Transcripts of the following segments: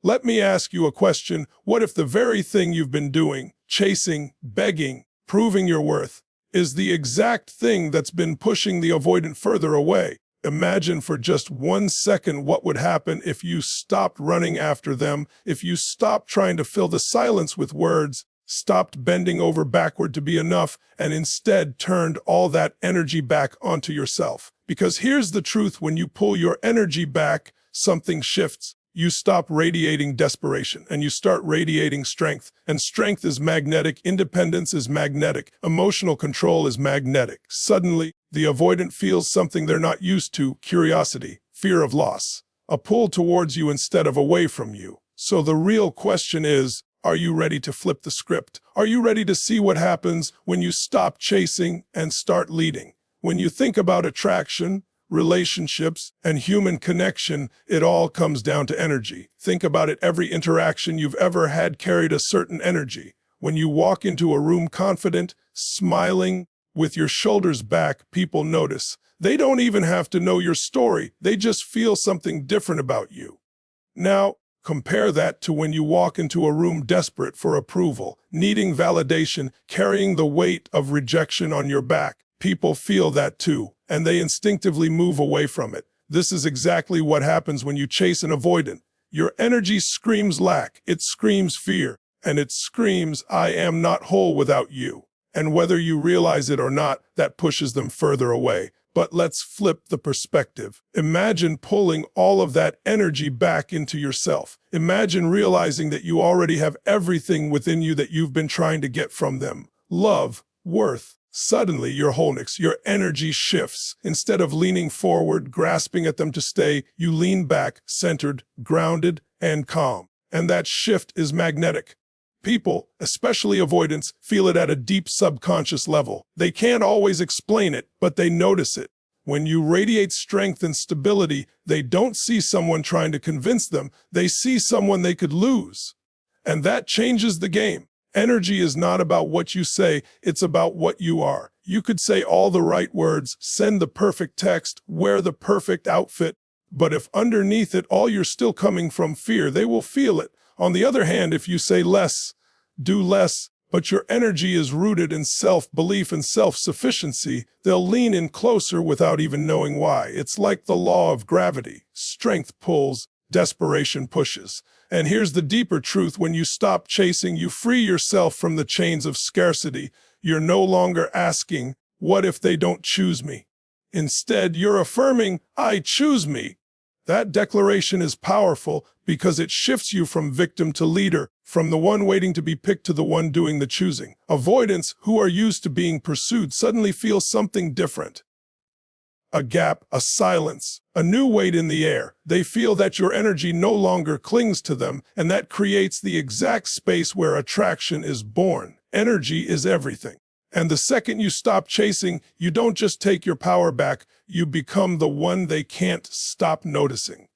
Let me ask you a question. What if the very thing you've been doing, chasing, begging, proving your worth, is the exact thing that's been pushing the avoidant further away? Imagine for just 1 second what would happen if you stopped running after them, if you stopped trying to fill the silence with words, stopped bending over backward to be enough, and instead turned all that energy back onto yourself. Because here's the truth: when you pull your energy back, something shifts. You stop radiating desperation and you start radiating strength. And strength is magnetic, independence is magnetic, emotional control is magnetic. Suddenly, the avoidant feels something they're not used to: curiosity, fear of loss, a pull towards you instead of away from you. So the real question is, are you ready to flip the script? Are you ready to see what happens when you stop chasing and start leading? When you think about attraction, relationships, and human connection, it all comes down to energy. Think about it. Every interaction you've ever had carried a certain energy. When you walk into a room confident, smiling, with your shoulders back, people notice. They don't even have to know your story. They just feel something different about you. Now, compare that to when you walk into a room desperate for approval, needing validation, carrying the weight of rejection on your back. People feel that too, and they instinctively move away from it. This is exactly what happens when you chase an avoidant. Your energy screams lack, it screams fear, and it screams, I am not whole without you. And whether you realize it or not, that pushes them further away. But let's flip the perspective. Imagine pulling all of that energy back into yourself. Imagine realizing that you already have everything within you that you've been trying to get from them: love, worth. Suddenly, your wholeness, your energy shifts. Instead of leaning forward, grasping at them to stay, you lean back, centered, grounded, and calm. And that shift is magnetic. People, especially avoidants, feel it at a deep subconscious level. They can't always explain it, but they notice it. When you radiate strength and stability, they don't see someone trying to convince them. They see someone they could lose. And that changes the game. Energy is not about what you say, it's about what you are. You could say all the right words, send the perfect text, wear the perfect outfit, but if underneath it all you're still coming from fear, they will feel it. On the other hand, if you say less, do less, but your energy is rooted in self-belief and self-sufficiency, they'll lean in closer without even knowing why. It's like the law of gravity. Strength pulls, desperation pushes. And here's the deeper truth: when you stop chasing, you free yourself from the chains of scarcity. You're no longer asking, what if they don't choose me? Instead, you're affirming, I choose me. That declaration is powerful because it shifts you from victim to leader, from the one waiting to be picked to the one doing the choosing. Avoidants, who are used to being pursued, suddenly feel something different. A gap, a silence, a new weight in the air. They feel that your energy no longer clings to them, and that creates the exact space where attraction is born. Energy is everything. And the second you stop chasing, you don't just take your power back, you become the one they can't stop noticing.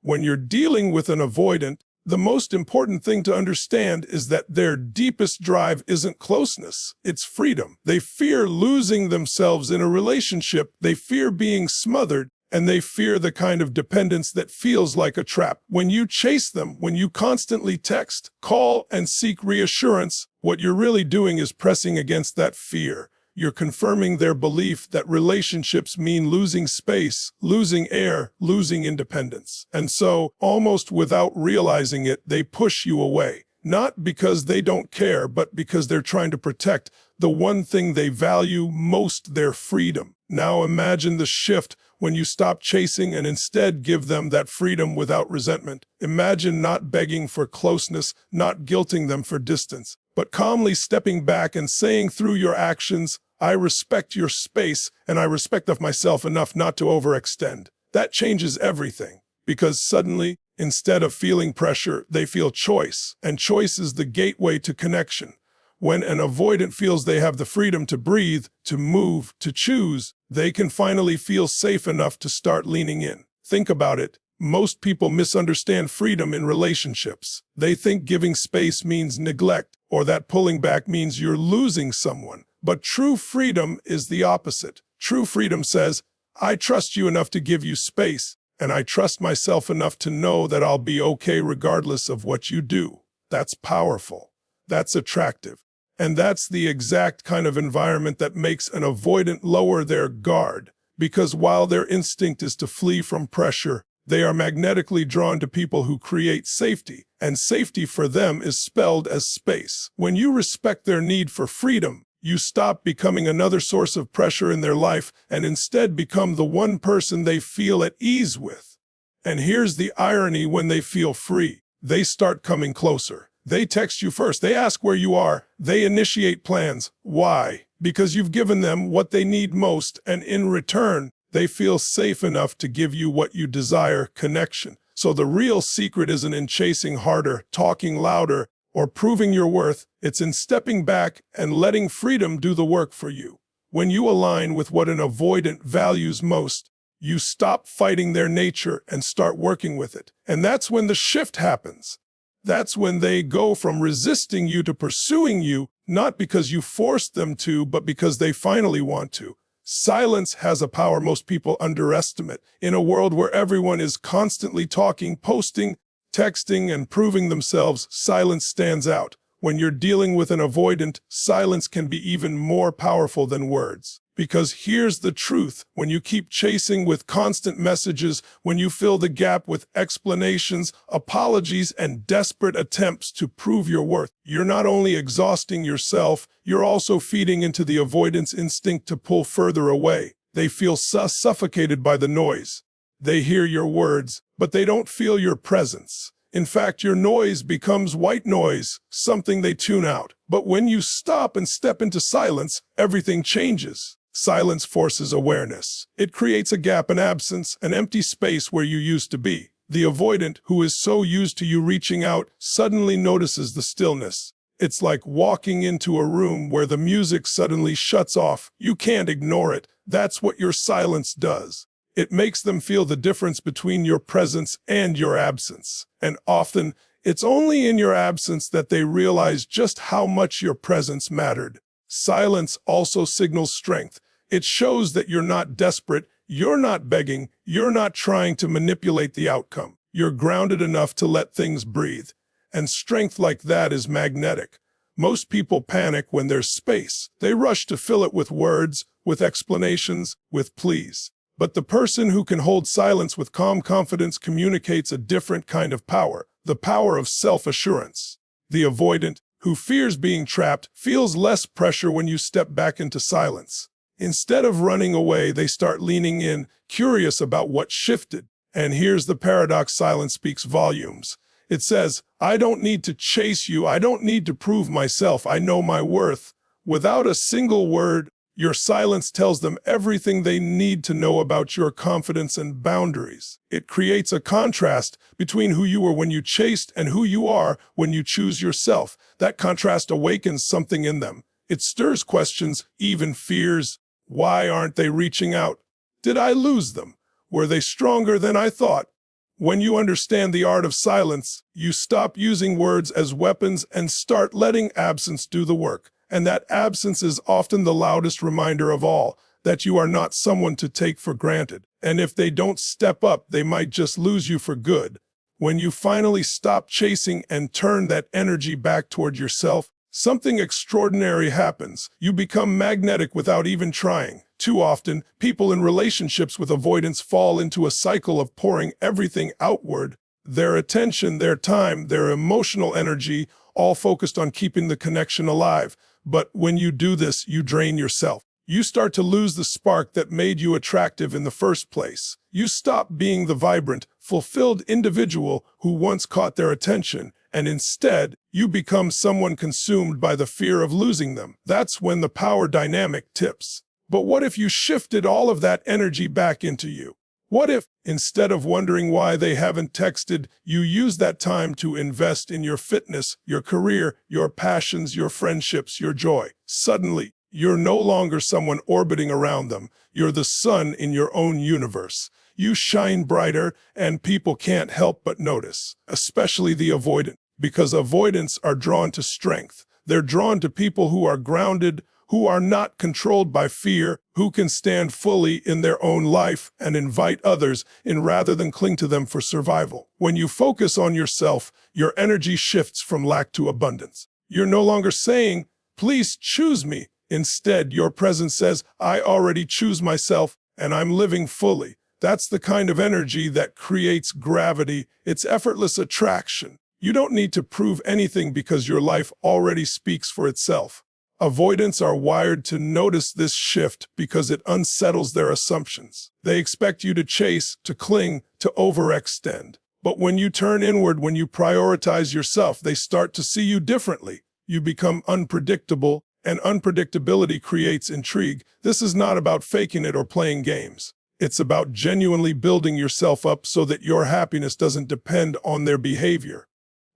When you're dealing with an avoidant, the most important thing to understand is that their deepest drive isn't closeness, it's freedom. They fear losing themselves in a relationship, they fear being smothered, and they fear the kind of dependence that feels like a trap. When you chase them, when you constantly text, call, and seek reassurance, what you're really doing is pressing against that fear. You're confirming their belief that relationships mean losing space, losing air, losing independence. And so, almost without realizing it, they push you away. Not because they don't care, but because they're trying to protect the one thing they value most: their freedom. Now imagine the shift when you stop chasing and instead give them that freedom without resentment. Imagine not begging for closeness, not guilting them for distance, but calmly stepping back and saying through your actions, I respect your space and I respect of myself enough not to overextend. That changes everything, because suddenly, instead of feeling pressure, they feel choice, and choice is the gateway to connection. When an avoidant feels they have the freedom to breathe, to move, to choose, they can finally feel safe enough to start leaning in. Think about it. Most people misunderstand freedom in relationships. They think giving space means neglect, or that pulling back means you're losing someone. But true freedom is the opposite. True freedom says, I trust you enough to give you space, and I trust myself enough to know that I'll be okay regardless of what you do. That's powerful. That's attractive. And that's the exact kind of environment that makes an avoidant lower their guard, because while their instinct is to flee from pressure, they are magnetically drawn to people who create safety, and safety for them is spelled as space. When you respect their need for freedom, you stop becoming another source of pressure in their life and instead become the one person they feel at ease with. And here's the irony: when they feel free, they start coming closer. They text you first. They ask where you are. They initiate plans. Why? Because you've given them what they need most, and in return, they feel safe enough to give you what you desire: connection. So the real secret isn't in chasing harder, talking louder, or proving your worth. It's in stepping back and letting freedom do the work for you. When you align with what an avoidant values most, you stop fighting their nature and start working with it. And that's when the shift happens. That's when they go from resisting you to pursuing you, not because you forced them to, but because they finally want to. Silence has a power most people underestimate. In a world where everyone is constantly talking, posting, texting, and proving themselves, silence stands out. When you're dealing with an avoidant, silence can be even more powerful than words. Because here's the truth: when you keep chasing with constant messages, when you fill the gap with explanations, apologies, and desperate attempts to prove your worth, you're not only exhausting yourself, you're also feeding into the avoidance instinct to pull further away. They feel suffocated by the noise. They hear your words, but they don't feel your presence. In fact, your noise becomes white noise, something they tune out. But when you stop and step into silence, everything changes. Silence forces awareness. It creates a gap, an absence, an empty space where you used to be. The avoidant, who is so used to you reaching out, suddenly notices the stillness. It's like walking into a room where the music suddenly shuts off. You can't ignore it. That's what your silence does. It makes them feel the difference between your presence and your absence. And often, it's only in your absence that they realize just how much your presence mattered. Silence also signals strength. It shows that you're not desperate, you're not begging, you're not trying to manipulate the outcome. You're grounded enough to let things breathe. And strength like that is magnetic. Most people panic when there's space. They rush to fill it with words, with explanations, with pleas. But the person who can hold silence with calm confidence communicates a different kind of power, the power of self-assurance. The avoidant, who fears being trapped, feels less pressure when you step back into silence. Instead of running away, they start leaning in, curious about what shifted. And here's the paradox: silence speaks volumes. It says, I don't need to chase you, I don't need to prove myself, I know my worth. Without a single word, your silence tells them everything they need to know about your confidence and boundaries. It creates a contrast between who you were when you chased and who you are when you choose yourself. That contrast awakens something in them. It stirs questions, even fears. Why aren't they reaching out? Did I lose them? Were they stronger than I thought? When you understand the art of silence, you stop using words as weapons and start letting absence do the work. And that absence is often the loudest reminder of all, that you are not someone to take for granted. And if they don't step up, they might just lose you for good. When you finally stop chasing and turn that energy back toward yourself, something extraordinary happens. You become magnetic without even trying. Too often, people in relationships with avoidance fall into a cycle of pouring everything outward: their attention, their time, their emotional energy, all focused on keeping the connection alive. But when you do this, you drain yourself. You start to lose the spark that made you attractive in the first place. You stop being the vibrant, fulfilled individual who once caught their attention, and instead, you become someone consumed by the fear of losing them. That's when the power dynamic tips. But what if you shifted all of that energy back into you? What if, instead of wondering why they haven't texted, you use that time to invest in your fitness, your career, your passions, your friendships, your joy? Suddenly, you're no longer someone orbiting around them. You're the sun in your own universe. You shine brighter, and people can't help but notice, especially the avoidant, because avoidants are drawn to strength. They're drawn to people who are grounded, who are not controlled by fear, who can stand fully in their own life and invite others in rather than cling to them for survival. When you focus on yourself, your energy shifts from lack to abundance. You're no longer saying, "Please choose me." Instead, your presence says, "I already choose myself and I'm living fully." That's the kind of energy that creates gravity. It's effortless attraction. You don't need to prove anything because your life already speaks for itself. Avoidants are wired to notice this shift because it unsettles their assumptions. They expect you to chase, to cling, to overextend. But when you turn inward, when you prioritize yourself, they start to see you differently. You become unpredictable, and unpredictability creates intrigue. This is not about faking it or playing games. It's about genuinely building yourself up so that your happiness doesn't depend on their behavior.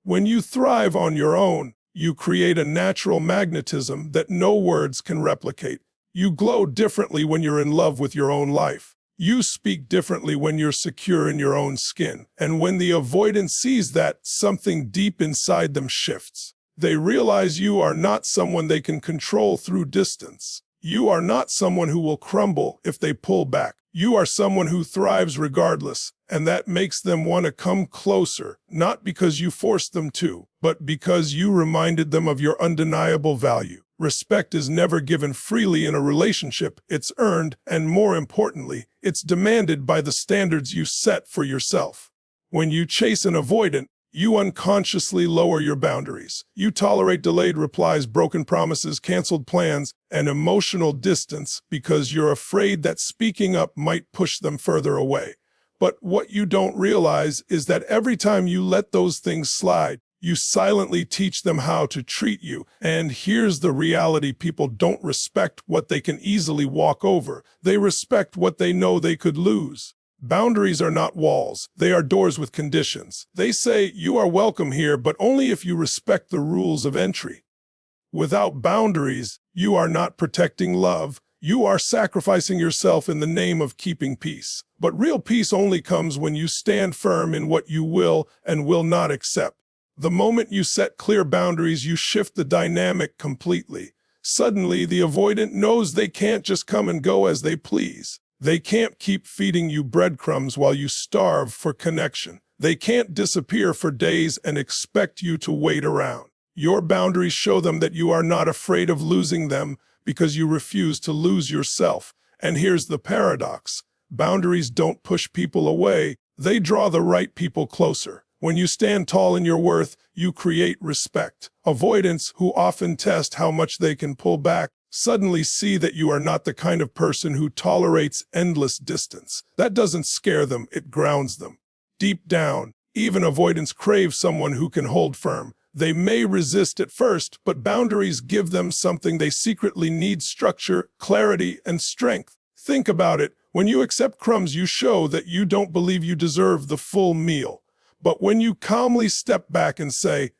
When you thrive on your own, you create a natural magnetism that no words can replicate. You glow differently when you're in love with your own life. You speak differently when you're secure in your own skin. And when the avoidant sees that, something deep inside them shifts. They realize you are not someone they can control through distance. You are not someone who will crumble if they pull back. You are someone who thrives regardless, and that makes them want to come closer, not because you forced them to, but because you reminded them of your undeniable value. Respect is never given freely in a relationship. It's earned, and more importantly, it's demanded by the standards you set for yourself. When you chase an avoidant, you unconsciously lower your boundaries. You tolerate delayed replies, broken promises, canceled plans, and emotional distance because you're afraid that speaking up might push them further away. But what you don't realize is that every time you let those things slide, you silently teach them how to treat you. And here's the reality: people don't respect what they can easily walk over. They respect what they know they could lose. Boundaries are not walls. They are doors with conditions. They say, "You are welcome here, but only if you respect the rules of entry." Without boundaries, you are not protecting love. You are sacrificing yourself in the name of keeping peace. But real peace only comes when you stand firm in what you will and will not accept. The moment you set clear boundaries, you shift the dynamic completely. Suddenly, the avoidant knows they can't just come and go as they please. They can't keep feeding you breadcrumbs while you starve for connection. They can't disappear for days and expect you to wait around. Your boundaries show them that you are not afraid of losing them because you refuse to lose yourself. And here's the paradox: boundaries don't push people away. They draw the right people closer. When you stand tall in your worth, you create respect. Avoidants, who often test how much they can pull back, suddenly see that you are not the kind of person who tolerates endless distance. That doesn't scare them, it grounds them. Deep down, even avoidants crave someone who can hold firm. They may resist at first, but boundaries give them something they secretly need: structure, clarity, and strength. Think about it. When you accept crumbs, you show that you don't believe you deserve the full meal. But when you calmly step back and say,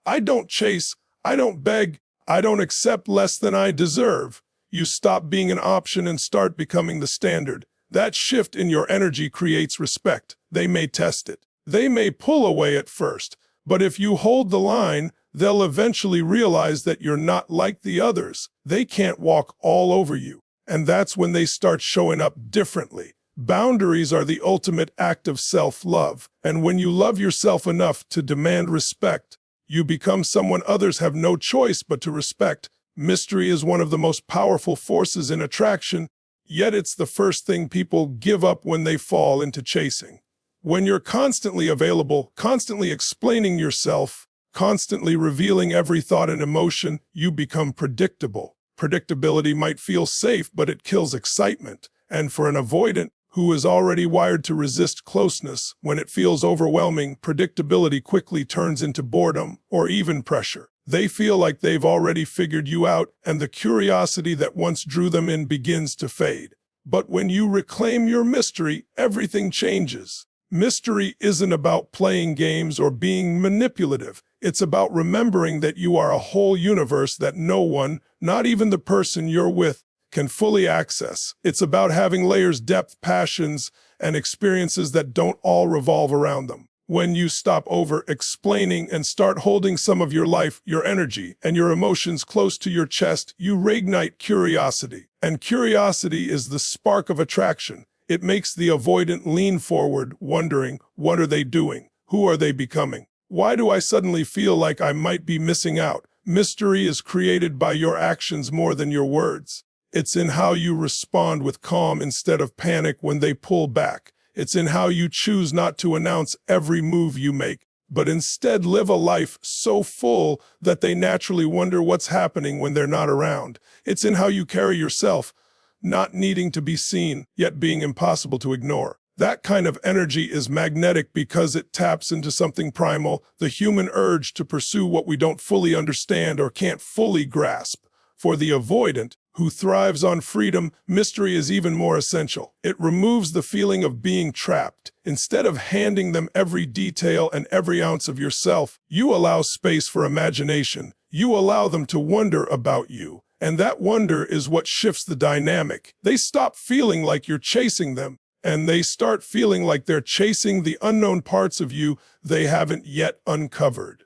"I don't chase, I don't beg, I don't accept less than I deserve," you stop being an option and start becoming the standard. That shift in your energy creates respect. They may test it. They may pull away at first, but if you hold the line, they'll eventually realize that you're not like the others. They can't walk all over you. And that's when they start showing up differently. Boundaries are the ultimate act of self-love. And when you love yourself enough to demand respect, you become someone others have no choice but to respect. Mystery is one of the most powerful forces in attraction, yet it's the first thing people give up when they fall into chasing. When you're constantly available, constantly explaining yourself, constantly revealing every thought and emotion, you become predictable. Predictability might feel safe, but it kills excitement. And for an avoidant who is already wired to resist closeness, when it feels overwhelming, predictability quickly turns into boredom or even pressure. They feel like they've already figured you out, and the curiosity that once drew them in begins to fade. But when you reclaim your mystery, everything changes. Mystery isn't about playing games or being manipulative. It's about remembering that you are a whole universe that no one, not even the person you're with, can fully access. It's about having layers, depth, passions, and experiences that don't all revolve around them. When you stop over-explaining and start holding some of your life, your energy, and your emotions close to your chest, you reignite curiosity. And curiosity is the spark of attraction. It makes the avoidant lean forward, wondering, what are they doing? Who are they becoming? Why do I suddenly feel like I might be missing out? Mystery is created by your actions more than your words. It's in how you respond with calm instead of panic when they pull back. It's in how you choose not to announce every move you make, but instead live a life so full that they naturally wonder what's happening when they're not around. It's in how you carry yourself, not needing to be seen, yet being impossible to ignore. That kind of energy is magnetic because it taps into something primal, the human urge to pursue what we don't fully understand or can't fully grasp. For the avoidant, who thrives on freedom, mystery is even more essential. It removes the feeling of being trapped. Instead of handing them every detail and every ounce of yourself, you allow space for imagination. You allow them to wonder about you. And that wonder is what shifts the dynamic. They stop feeling like you're chasing them, and they start feeling like they're chasing the unknown parts of you they haven't yet uncovered.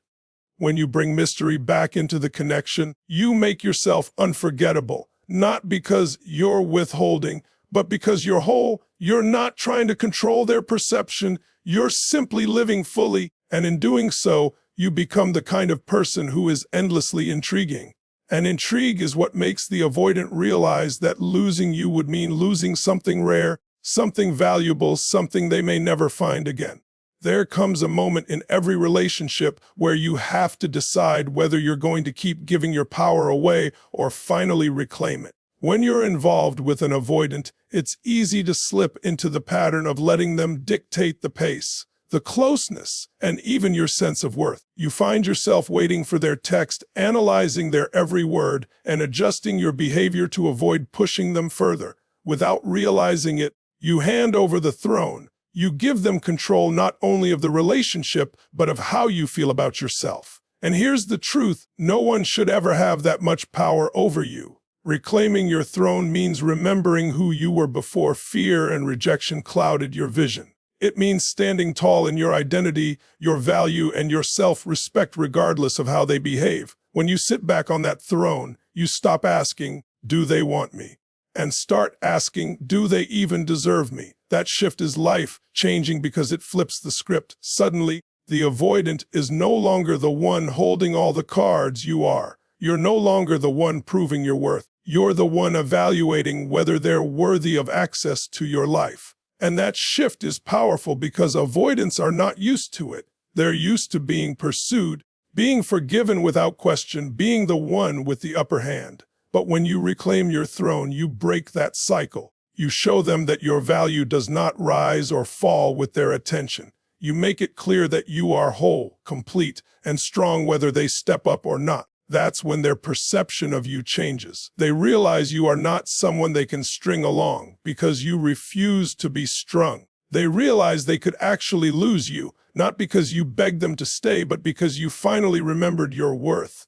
When you bring mystery back into the connection, you make yourself unforgettable, not because you're withholding, but because you're whole. You're not trying to control their perception. You're simply living fully, and in doing so, you become the kind of person who is endlessly intriguing. And intrigue is what makes the avoidant realize that losing you would mean losing something rare, something valuable, something they may never find again. There comes a moment in every relationship where you have to decide whether you're going to keep giving your power away or finally reclaim it. When you're involved with an avoidant, it's easy to slip into the pattern of letting them dictate the pace, the closeness, and even your sense of worth. You find yourself waiting for their text, analyzing their every word, and adjusting your behavior to avoid pushing them further. Without realizing it, you hand over the throne. You give them control not only of the relationship, but of how you feel about yourself. And here's the truth, no one should ever have that much power over you. Reclaiming your throne means remembering who you were before fear and rejection clouded your vision. It means standing tall in your identity, your value, and your self-respect regardless of how they behave. When you sit back on that throne, you stop asking, do they want me? And start asking, do they even deserve me? That shift is life-changing because it flips the script. Suddenly, the avoidant is no longer the one holding all the cards you are. You're no longer the one proving your worth. You're the one evaluating whether they're worthy of access to your life. And that shift is powerful because avoidants are not used to it. They're used to being pursued, being forgiven without question, being the one with the upper hand. But when you reclaim your throne, you break that cycle. You show them that your value does not rise or fall with their attention. You make it clear that you are whole, complete, and strong whether they step up or not. That's when their perception of you changes. They realize you are not someone they can string along because you refuse to be strung. They realize they could actually lose you, not because you begged them to stay, but because you finally remembered your worth.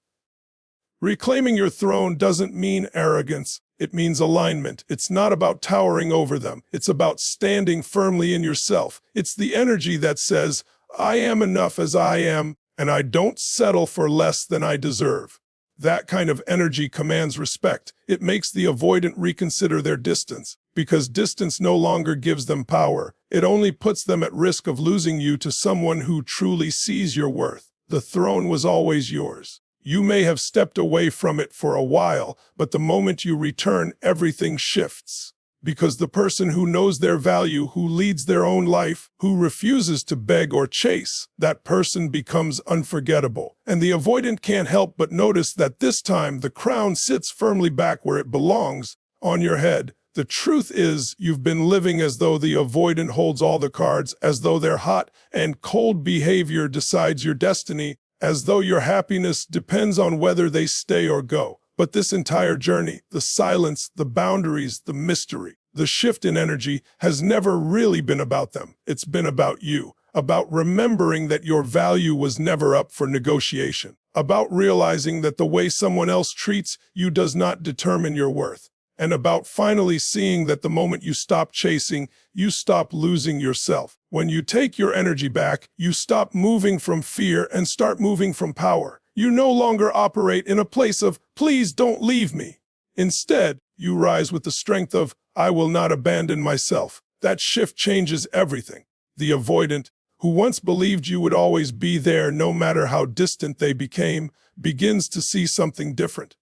Reclaiming your throne doesn't mean arrogance. It means alignment. It's not about towering over them. It's about standing firmly in yourself. It's the energy that says, I am enough as I am, and I don't settle for less than I deserve. That kind of energy commands respect. It makes the avoidant reconsider their distance, because distance no longer gives them power. It only puts them at risk of losing you to someone who truly sees your worth. The throne was always yours. You may have stepped away from it for a while, but the moment you return, everything shifts. Because the person who knows their value, who leads their own life, who refuses to beg or chase, that person becomes unforgettable. And the avoidant can't help but notice that this time the crown sits firmly back where it belongs, on your head. The truth is, you've been living as though the avoidant holds all the cards, as though their hot and cold behavior decides your destiny, as though your happiness depends on whether they stay or go. But this entire journey, the silence, the boundaries, the mystery, the shift in energy has never really been about them. It's been about you, about remembering that your value was never up for negotiation, about realizing that the way someone else treats you does not determine your worth. and about finally seeing that the moment you stop chasing, you stop losing yourself. When you take your energy back, you stop moving from fear and start moving from power. You no longer operate in a place of, please don't leave me. Instead, you rise with the strength of, I will not abandon myself. That shift changes everything. The avoidant, who once believed you would always be there no matter how distant they became, begins to see something different.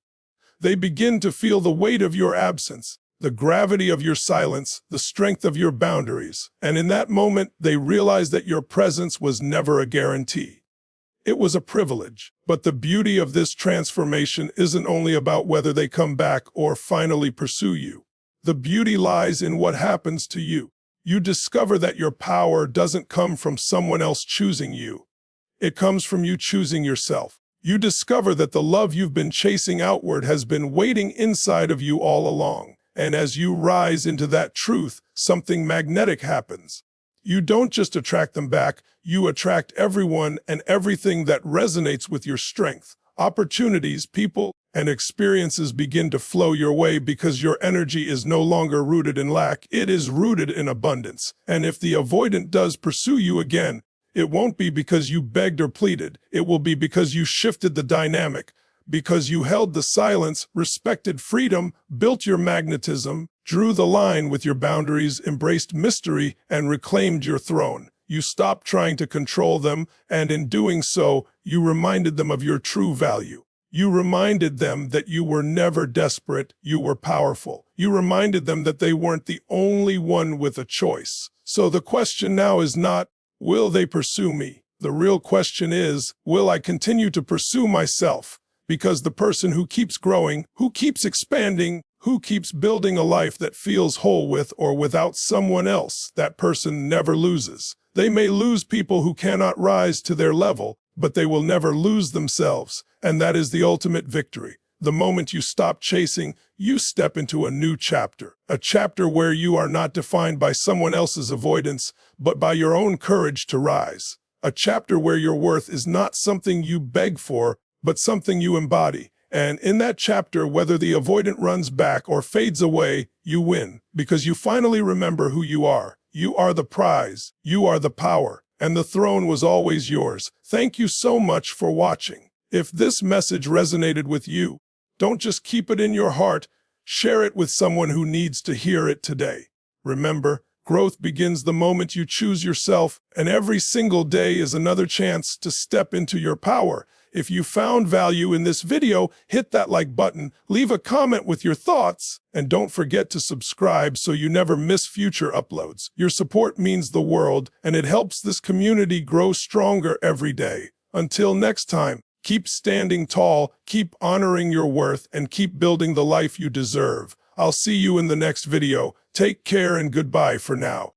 They begin to feel the weight of your absence, the gravity of your silence, the strength of your boundaries, and in that moment, they realize that your presence was never a guarantee. It was a privilege, but the beauty of this transformation isn't only about whether they come back or finally pursue you. The beauty lies in what happens to you. You discover that your power doesn't come from someone else choosing you. It comes from you choosing yourself. You discover that the love you've been chasing outward has been waiting inside of you all along. And as you rise into that truth, something magnetic happens. You don't just attract them back, you attract everyone and everything that resonates with your strength. Opportunities, people, and experiences begin to flow your way because your energy is no longer rooted in lack, it is rooted in abundance. And if the avoidant does pursue you again, it won't be because you begged or pleaded, it will be because you shifted the dynamic, because you held the silence, respected freedom, built your magnetism, drew the line with your boundaries, embraced mystery, and reclaimed your throne. You stopped trying to control them, and in doing so, you reminded them of your true value. You reminded them that you were never desperate, you were powerful. You reminded them that they weren't the only one with a choice. So the question now is not, will they pursue me? The real question is, will I continue to pursue myself? Because the person who keeps growing, who keeps expanding, who keeps building a life that feels whole with or without someone else, that person never loses. They may lose people who cannot rise to their level, but they will never lose themselves, and that is the ultimate victory. The moment you stop chasing, you step into a new chapter, a chapter where you are not defined by someone else's avoidance, but by your own courage to rise. A chapter where your worth is not something you beg for, but something you embody. And in that chapter, whether the avoidant runs back or fades away, you win, because you finally remember who you are. You are the prize, you are the power, and the throne was always yours. Thank you so much for watching. If this message resonated with you, don't just keep it in your heart, share it with someone who needs to hear it today. Remember, growth begins the moment you choose yourself, and every single day is another chance to step into your power. If you found value in this video, hit that like button, leave a comment with your thoughts, and don't forget to subscribe so you never miss future uploads. Your support means the world, and it helps this community grow stronger every day. Until next time, keep standing tall, keep honoring your worth, and keep building the life you deserve. I'll see you in the next video. Take care and goodbye for now.